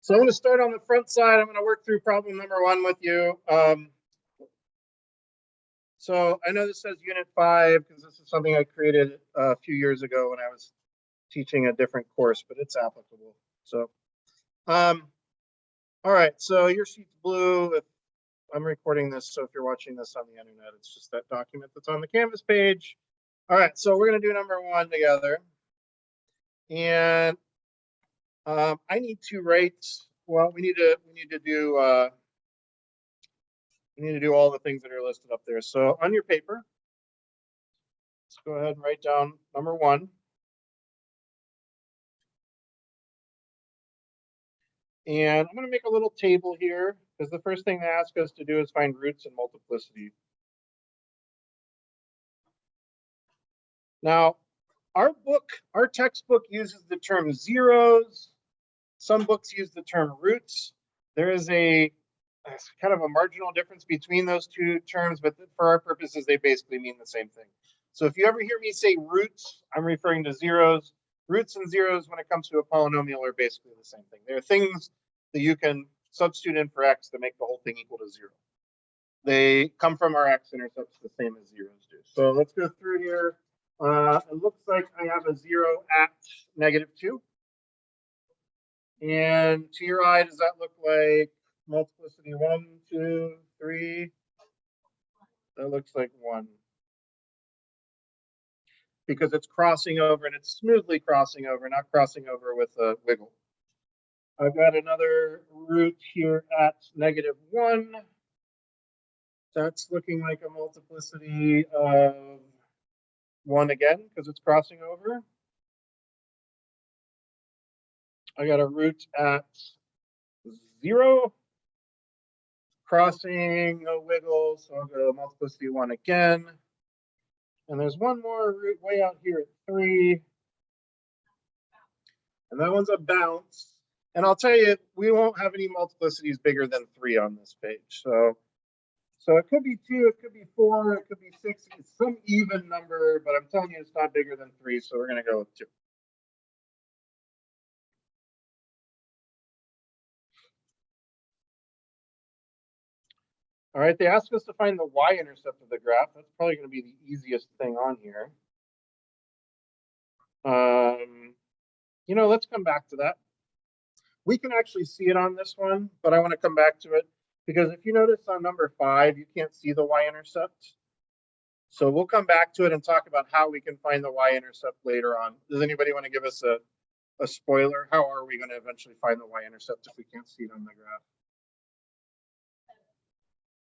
So I'm going to start on the front side. I'm going to work through problem number 1 with you. So I know this says unit 5 because this is something I created a few years ago when I was teaching a different course, but it's applicable. So, all right. So your sheet's blue. If I'm recording this, so if you're watching this on the internet, it's just that document that's on the Canvas page. All right. So we're going to do number 1 together. And I need to write. Well, we need to do all the things that are listed up there. So on your paper, let's go ahead and write down number 1. And I'm going to make a little table here because the first thing they ask us to do is find roots and multiplicity. Now, our textbook uses the term zeros. Some books use the term roots. There is a kind of a marginal difference between those two terms, but for our purposes, they basically mean the same thing. So if you ever hear me say roots, I'm referring to zeros. Roots and zeros, when it comes to a polynomial, are basically the same thing. They're things that you can substitute in for x to make the whole thing equal to 0. They come from our x-intercepts the same as zeros do. So let's go through here. It looks like I have a 0 at -2. And to your eye, does that look like multiplicity 1, 2, 3? That looks like 1. Because it's crossing over, and it's smoothly crossing over, not crossing over with a wiggle. I've got another root here at -1. That's looking like a multiplicity of 1 again, because it's crossing over. I got a root at 0, crossing a wiggle, so I'll go multiplicity 1 again. And there's one more root way out here at 3. And that one's a bounce. And I'll tell you, we won't have any multiplicities bigger than 3 on this page. So it could be 2, it could be 4, it could be 6. It's some even number, but I'm telling you it's not bigger than 3, so we're going to go with 2. All right, they asked us to find the y-intercept of the graph. That's probably going to be the easiest thing on here. Let's come back to that. We can actually see it on this one, but I want to come back to it because if you notice on number 5, you can't see the y-intercept. So we'll come back to it and talk about how we can find the y-intercept later on. Does anybody want to give us a spoiler? How are we going to eventually find the y-intercept if we can't see it on the graph?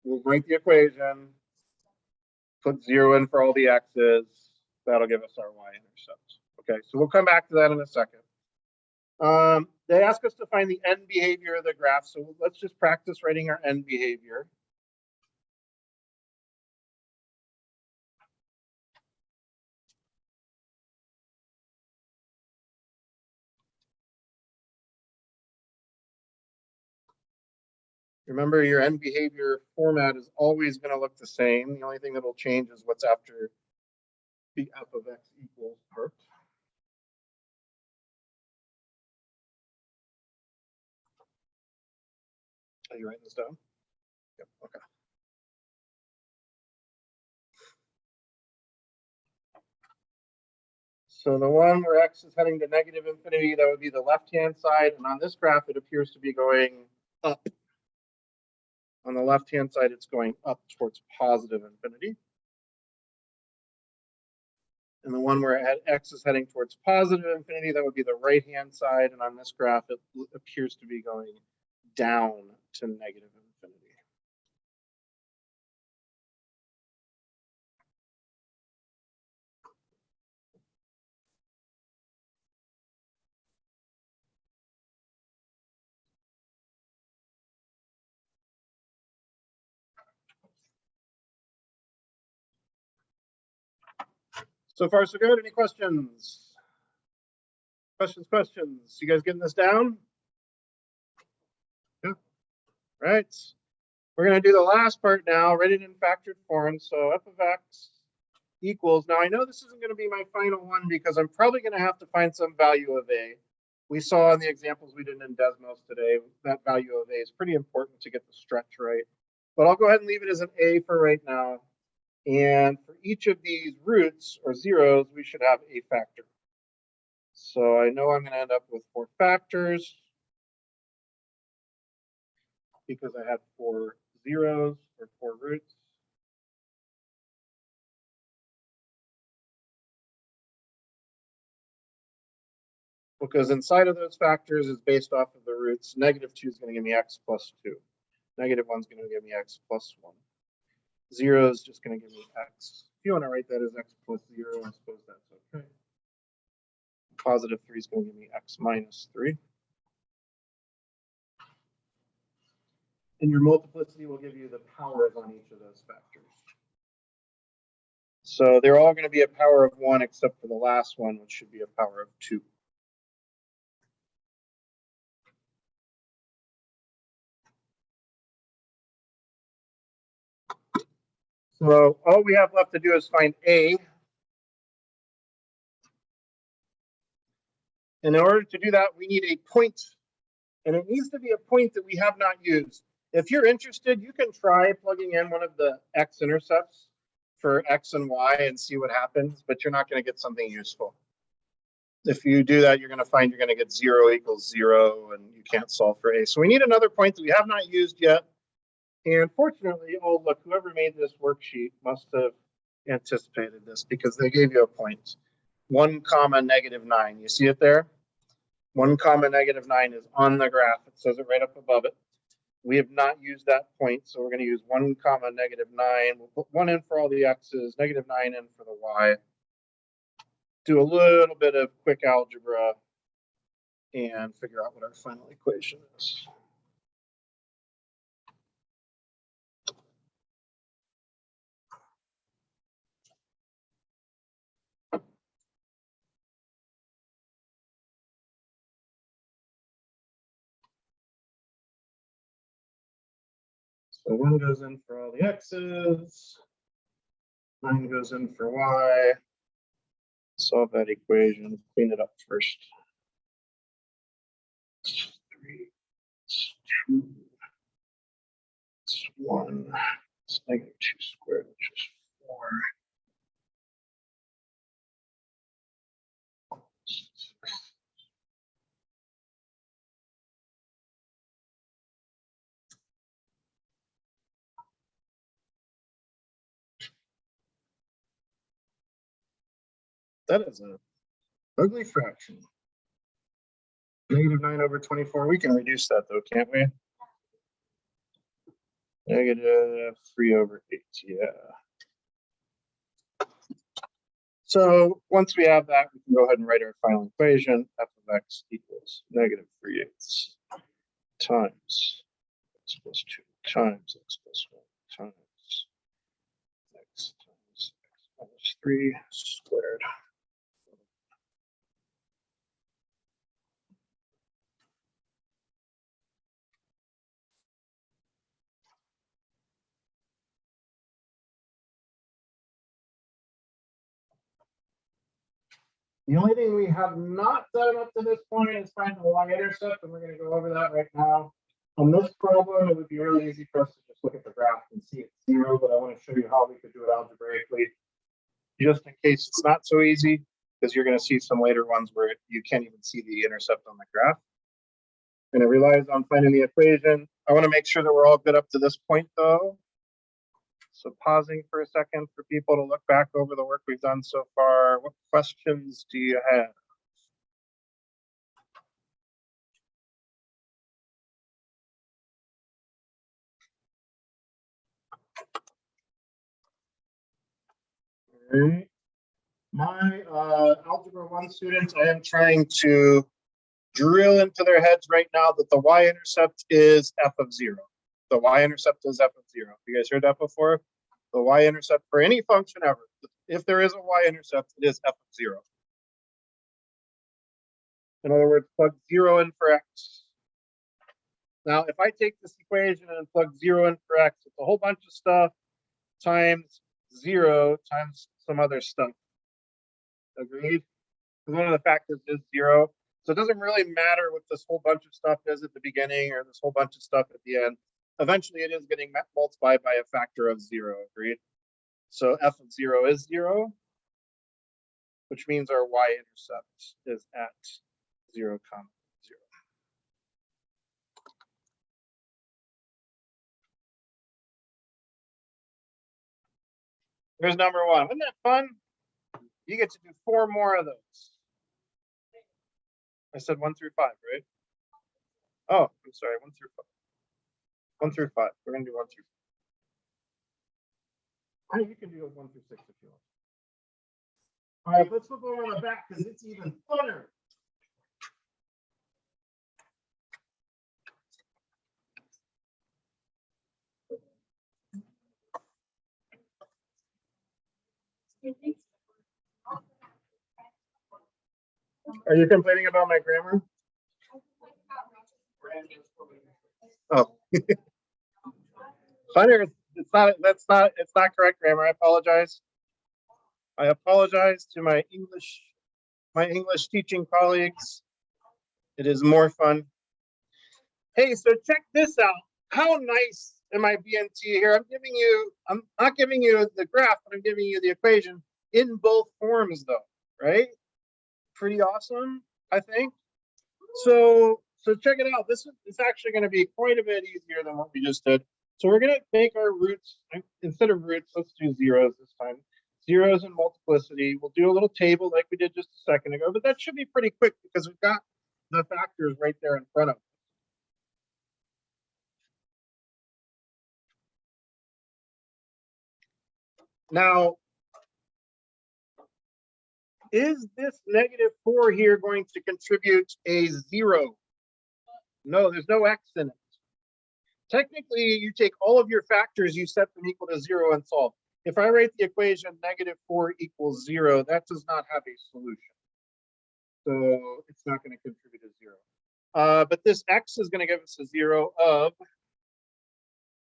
We'll write the equation, put 0 in for all the x's. That'll give us our y-intercept. Okay, so we'll come back to that in a second. They ask us to find the end behavior of the graph, so let's just practice writing our end behavior. Remember, your end behavior format is always going to look the same. The only thing that will change is what's after the f of x equals part. Are you writing this down? Yep, okay. So the one where x is heading to -infinity, that would be the left-hand side. And on this graph, it appears to be going up. On the left-hand side, it's going up towards positive infinity. And the one where x is heading towards positive infinity, that would be the right-hand side. And on this graph, it appears to be going down to negative infinity. So far, so good. Any questions? Questions? You guys getting this down? Yeah. Right. We're going to do the last part now, write it in factored form. So f of x equals. Now, I know this isn't going to be my final one because I'm probably going to have to find some value of a. we saw in the examples we did in Desmos today, that value of A is pretty important to get the stretch right. But I'll go ahead and leave it as an A for right now. And for each of these roots or zeros, we should have a factor. So I know I'm going to end up with 4 factors because I had 4 zeros or 4 roots. Because inside of those factors is based off of the roots. -2 is going to give me x plus 2. -1 is going to give me x plus 1. 0 is just going to give me x. If you want to write that as x plus 0, I suppose that's okay. +3 is going to give me x minus 3. And your multiplicity will give you the powers on each of those factors. So they're all going to be a power of 1 except for the last one, which should be a power of 2. So all we have left to do is find A. And in order to do that, we need a point. And it needs to be a point that we have not used. If you're interested, you can try plugging in one of the x-intercepts for x and y and see what happens, but you're not going to get something useful. If you do that, you're going to find you're going to get 0 equals 0, and you can't solve for A. So we need another point that we have not used yet. And fortunately, oh, look, whoever made this worksheet must have anticipated this because they gave you a point. 1, -9. You see it there? 1, -9 is on the graph. It says it right up above it. We have not used that point, so we're going to use 1, -9. We'll put 1 in for all the x's, -9 in for the y. Do a little bit of quick algebra and figure out what our final equation is. So 1 goes in for all the x's, 9 goes in for y. Solve that equation, clean it up first. 3, 2, 1, it's -2 squared, which is 4. That is an ugly fraction. -9/24. We can reduce that though, can't we? -3/8. Yeah. So once we have that, we can go ahead and write our final equation. F of x equals -3/8 times x plus 2 times x plus 1 times x times x minus 3 squared. The only thing we have not done up to this point is find the y-intercept, and we're going to go over that right now. On this problem, it would be really easy for us to just look at the graph and see it's 0, but I want to show you how we could do it algebraically, just in case it's not so easy, because you're going to see some later ones where you can't even see the intercept on the graph. And it relies on finding the equation. I want to make sure that we're all good up to this point, though. So pausing for a second for people to look back over the work we've done so far. What questions do you have? All right. My Algebra 1 students, I am trying to drill into their heads right now that the y-intercept is f of 0. The y-intercept is f of 0. You guys heard that before? The y-intercept for any function ever, if there is a y-intercept, it is f of 0. In other words, plug 0 in for x. Now, if I take this equation and plug 0 in for x, it's a whole bunch of stuff times 0 times some other stuff. Agreed? Because one of the factors is 0. So it doesn't really matter what this whole bunch of stuff is at the beginning or this whole bunch of stuff at the end. Eventually it is getting multiplied by a factor of 0, agreed? So f of 0 is 0, which means our y-intercept is at 0, 0. Here's number 1. Isn't that fun? You get to do 4 more of those. I said 1 through 5, right? Oh, I'm sorry, 1 through 5. 1 through 5. We're going to do 1 through 5. You can do 1 through 6 if you want. All right, let's flip over on the back because it's even funner. Are you complaining about my grammar? Oh, funner. It's not correct grammar. I apologize. I apologize to my English teaching colleagues. It is more fun. Hey, so check this out. How nice am I being to you here? I'm not giving you the graph, but I'm giving you the equation in both forms though, right? Pretty awesome, I think. So check it out. This is actually going to be quite a bit easier than what we just did. So we're going to make our roots, instead of roots, let's do zeros this time. Zeros and multiplicity. We'll do a little table like we did just a second ago, but that should be pretty quick because we've got the factors right there in front of us. Now, is this -4 here going to contribute a 0? No, there's no x in it. Technically, you take all of your factors, you set them equal to 0 and solve. If I write the equation -4 equals 0, that does not have a solution. So it's not going to contribute a 0. But this x is going to give us a 0 of,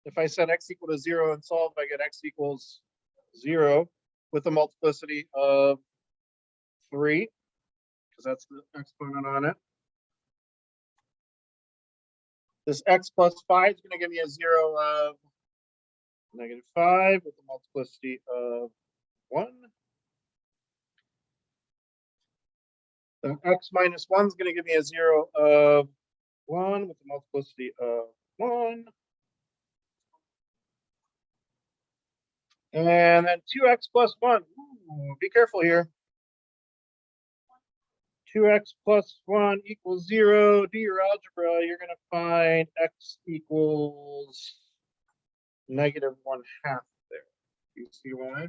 if I set x equal to 0 and solve, I get x equals 0 with a multiplicity of 3, because that's the exponent on it. This x plus 5 is going to give me a 0 of -5 with a multiplicity of 1. The x minus 1 is going to give me a 0 of 1 with a multiplicity of 1. And then 2x plus 1. Ooh, be careful here. 2x plus 1 equals 0. Do your algebra. You're going to find x equals -1/2 there. Do you see why?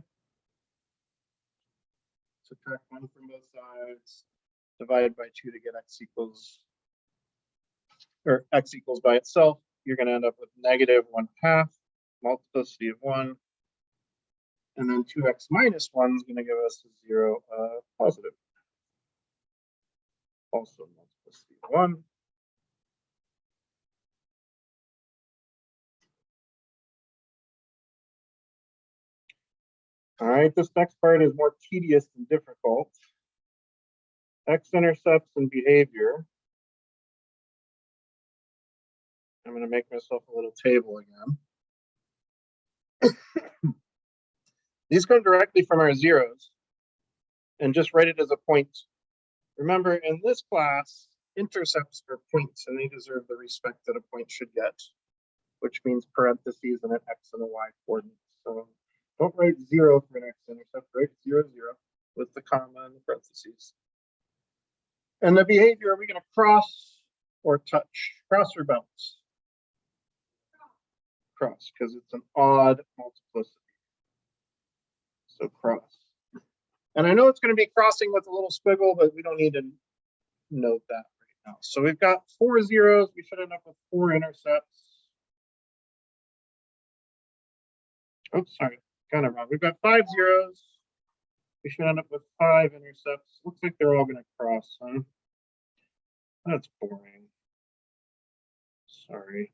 Subtract 1 from both sides. Divide by 2 to get x equals by itself. You're going to end up with -1/2, multiplicity of 1. And then 2x minus 1 is going to give us a 0 positive. Also multiplicity of 1. All right, this next part is more tedious and difficult. X-intercepts and behavior. I'm going to make myself a little table again. These come directly from our zeros. And just write it as a point. Remember, in this class, intercepts are points, and they deserve the respect that a point should get, which means parentheses and an x and a y coordinate. So don't write 0 for an x-intercept, write 0, 0 with the comma and the parentheses. And the behavior, are we going to cross or touch? Cross or bounce? Cross, because it's an odd multiplicity. So cross. And I know it's going to be crossing with a little squiggle, but we don't need to note that right now. So we've got 4 zeros. We should end up with 4 intercepts. Oops, sorry, kind of wrong. We've got 5 zeros. We should end up with 5 intercepts. Looks like they're all going to cross, huh? That's boring. Sorry.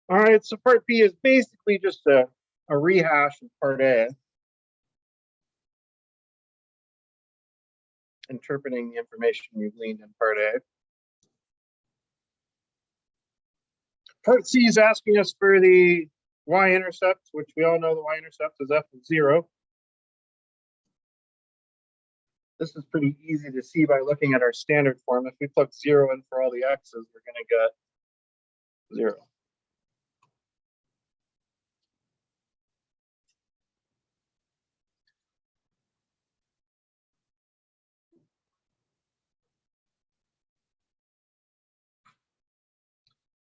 All right, so part B is basically just a rehash of part A. Interpreting the information you've gleaned in part A. Part C is asking us for the y-intercept, which we all know the y-intercept is f of 0. This is pretty easy to see by looking at our standard form. If we plug 0 in for all the x's, we're going to get 0.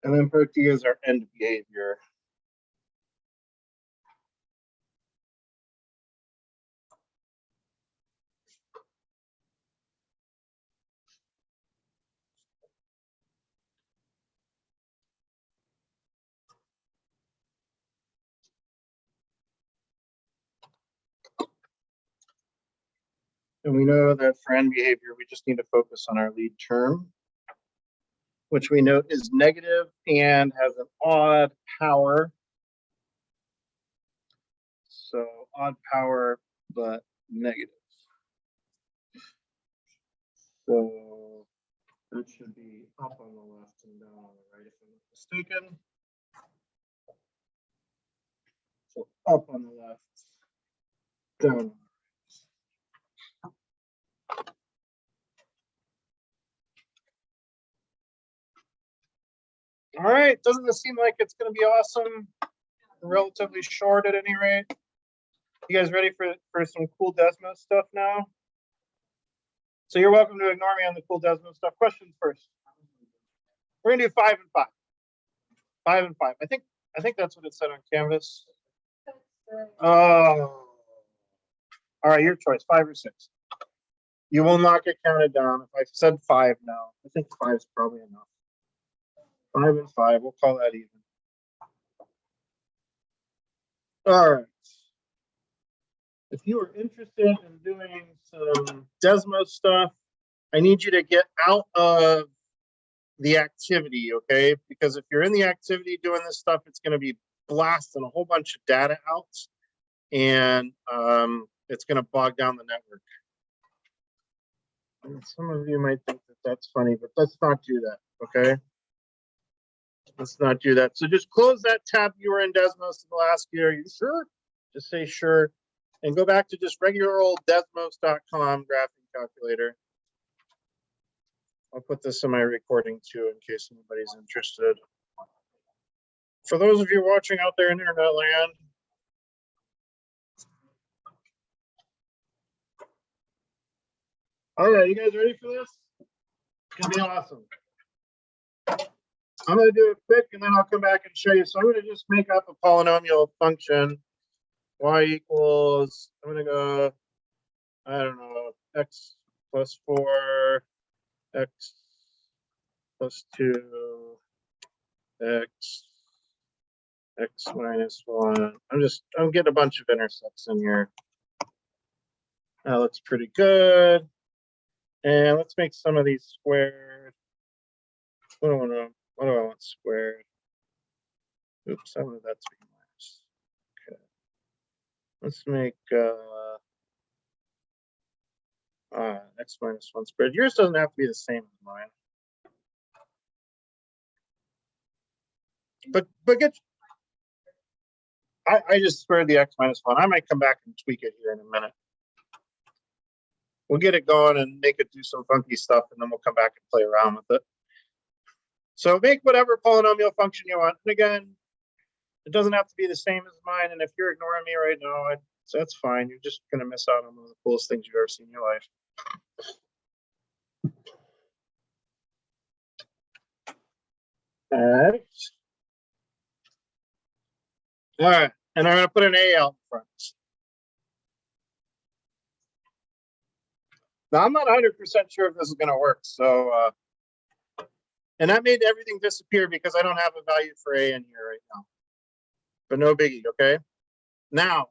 And then part D is our end behavior. And we know that for end behavior, we just need to focus on our lead term, which we note is negative and has an odd power. So odd power, but negative. So that should be up on the left and down on the right, if I'm not mistaken. So up on the left, down. All right, doesn't it seem like it's going to be awesome? Relatively short at any rate. You guys ready for some cool Desmos stuff now? So you're welcome to ignore me on the cool Desmos stuff. Questions first. We're gonna do 5 and 5. 5 and 5. I think that's what it said on Canvas. Oh. All right, your choice. 5 or 6. You will not get counted down. If I said 5 now, I think 5 is probably enough. 5 and 5. We'll call that even. All right. If you are interested in doing some Desmos stuff, I need you to get out of the activity, okay? Because if you're in the activity doing this stuff, it's going to be blasting a whole bunch of data out, and it's going to bog down the network. And some of you might think that that's funny, but let's not do that, okay? Let's not do that. So just close that tab you were in Desmos and they'll ask you, are you sure? Just say sure. And go back to just regular old desmos.com graphing calculator. I'll put this in my recording too, in case anybody's interested. For those of you watching out there in internet land, all right, you guys ready for this? It's gonna be awesome. I'm gonna do it quick and then I'll come back and show you. So I'm gonna just make up a polynomial function. Y equals, I'm gonna go, I don't know, x plus 4, x plus 2, x minus 1. I'm getting a bunch of intercepts in here. That looks pretty good. And let's make some of these squared. What do I want squared? Oops, I wanted that to be minus. Okay. Let's make x minus 1 squared. Yours doesn't have to be the same as mine. But get, I just squared the x minus 1. I might come back and tweak it here in a minute. We'll get it going and make it do some funky stuff, and then we'll come back and play around with it. So make whatever polynomial function you want. And again, it doesn't have to be the same as mine. And if you're ignoring me right now, so that's fine. You're just going to miss out on one of the coolest things you've ever seen in your life. All right. All right. And I'm going to put an A out in front. Now, I'm not 100% sure if this is going to work. So, and that made everything disappear because I don't have a value for A in here right now. But no biggie, okay? Now,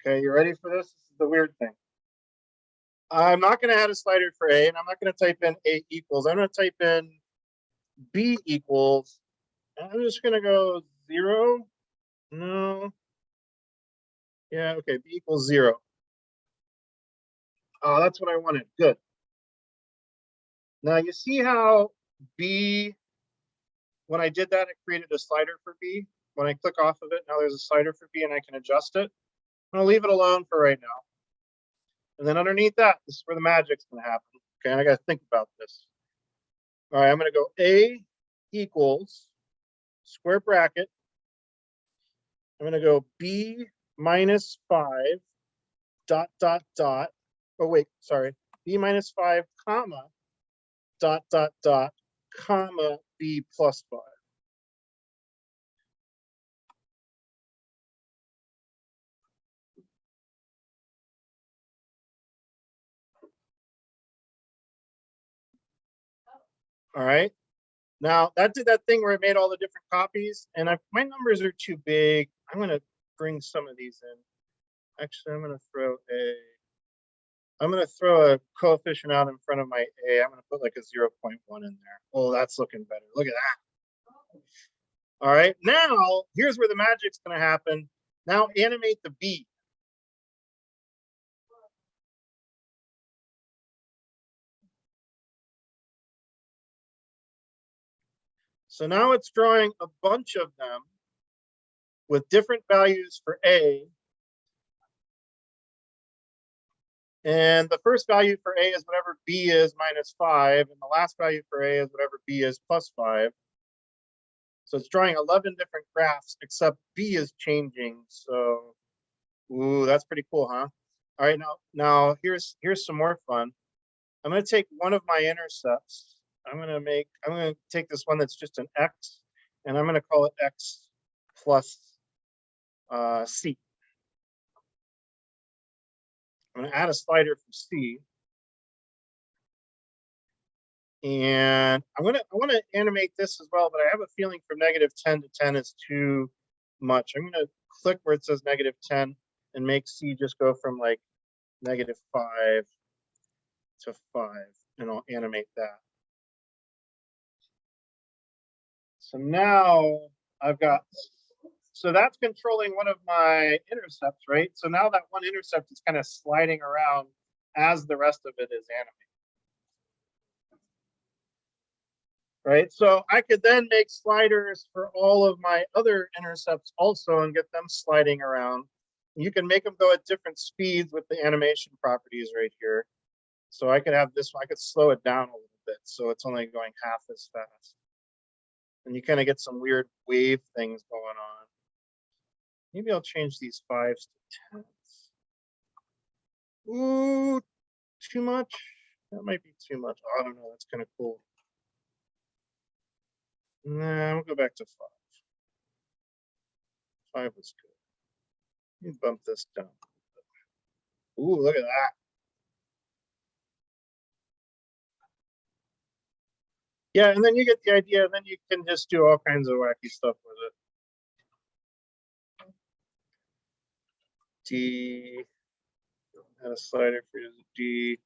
okay, you ready for this? This is the weird thing. I'm not going to add a slider for A, and I'm not going to type in A equals. I'm going to type in B equals, I'm just gonna go 0. No. Yeah, okay, b equals 0. Oh, that's what I wanted. Good. Now you see how b, when I did that, it created a slider for b. When I click off of it, now there's a slider for b and I can adjust it. I'm gonna leave it alone for right now. And then underneath that, this is where the magic's gonna happen. Okay, and I gotta think about this. All right, I'm gonna go a equals square bracket. I'm gonna go b minus 5 dot dot dot. Oh wait, sorry. B minus 5 comma dot dot dot comma b plus 5. All right. Now that did that thing where it made all the different copies, and my numbers are too big. I'm gonna bring some of these in. Actually, I'm gonna throw a coefficient out in front of my a. I'm gonna put like a 0.1 in there. Oh, that's looking better. Look at that. All right. Now here's where the magic's gonna happen. Now animate the b. So now it's drawing a bunch of them with different values for a. And the first value for a is whatever b is minus 5. And the last value for a is whatever b is plus 5. So it's drawing 11 different graphs, except b is changing. So, ooh, that's pretty cool, huh? All right, now here's some more fun. I'm going to take one of my intercepts. I'm going to take this one that's just an x, and I'm going to call it x plus c. I'm going to add a slider for c. And I want to animate this as well, but I have a feeling from -10 to 10 is too much. I'm going to click where it says -10 and make c just go from like -5 to 5, and I'll animate that. So now I've got, so that's controlling one of my intercepts, right? So now that one intercept is kind of sliding around as the rest of it is animated. Right, so I could then make sliders for all of my other intercepts also and get them sliding around. You can make them go at different speeds with the animation properties right here. So I could have this one, I could slow it down a little bit so it's only going half as fast. And you kind of get some weird wave things going on. Maybe I'll change these 5s to 10s. Ooh, too much? That might be too much. Oh, I don't know, that's kind of cool. Nah, we'll go back to 5. 5 was good. Let me bump this down. Ooh, look at that. Yeah, and then you get the idea, and then you can just do all kinds of wacky stuff with it. D, add a slider for the D.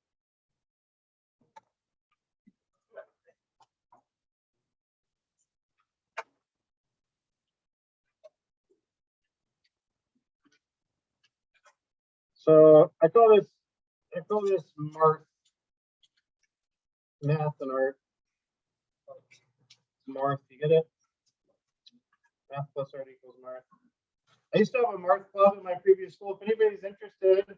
So I call this math and art. Marth, you get it? Math plus art equals Marth. I used to have a Marth club in my previous school. If anybody's interested,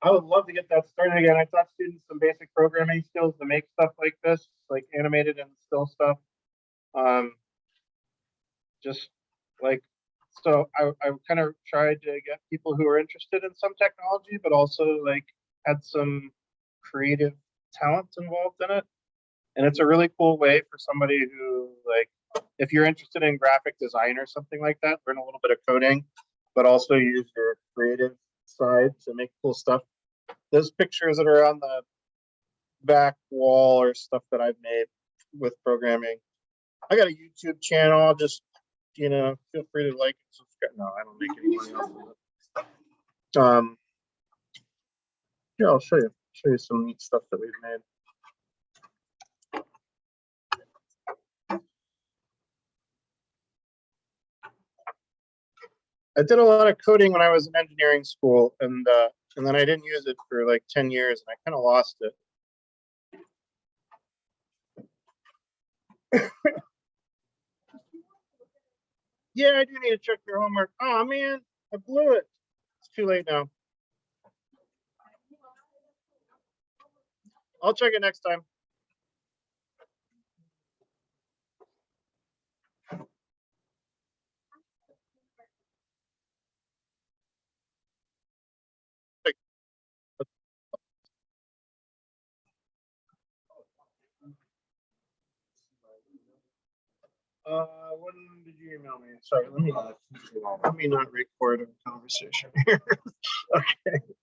I would love to get that started again. I taught students some basic programming skills to make stuff like this, like animated and still stuff. Just like, so I kind of tried to get people who are interested in some technology, but also like had some creative talent involved in it. And it's a really cool way for somebody who, like, if you're interested in graphic design or something like that, learn a little bit of coding, but also use your creative side to make cool stuff. Those pictures that are on the back wall or stuff that I've made with programming. I got a YouTube channel. I'll just, feel free to like and subscribe. No, I don't make any money off of it. Here, I'll show you some neat stuff that we've made. I did a lot of coding when I was in engineering school, and then I didn't use it for like 10 years, and I kind of lost it. Yeah, I do need to check your homework. Oh man, I blew it. It's too late now. I'll check it next time. When did you email me? Sorry, let me not record a conversation here. Okay.